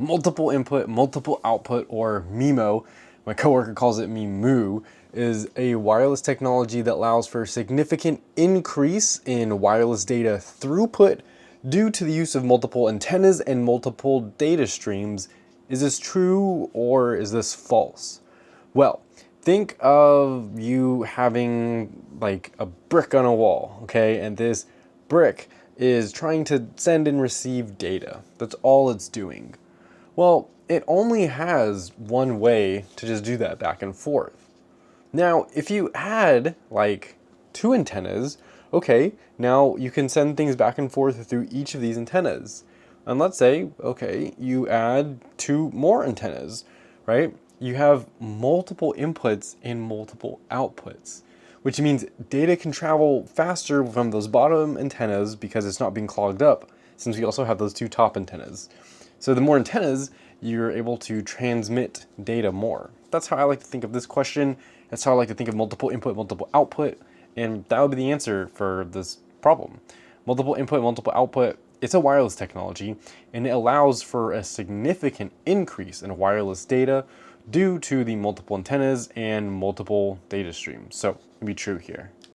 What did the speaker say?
multiple input, multiple output, or MIMO, my coworker calls it MIMO, is a wireless technology that allows for significant increase in wireless data throughput due to the use of multiple antennas and multiple data streams. Is this true or is this false? Well, think of you having like a brick on a wall, okay? And this brick is trying to send and receive data. That's all it's doing. Well, it only has one way to just do that back and forth. Now, if you add like two antennas, okay, now you can send things back and forth through each of these antennas. And let's say, okay, you add two more antennas, right? You have multiple inputs and multiple outputs, which means data can travel faster from those bottom antennas because it's not being clogged up, since we also have those two top antennas. So the more antennas, you're able to transmit data more. That's how I like to think of this question. That's how I like to think of multiple input, multiple output, and that would be the answer for this problem. Multiple input, multiple output, it's a wireless technology, and it allows for a significant increase in wireless data due to the multiple antennas and multiple data streams. So it'd be true here.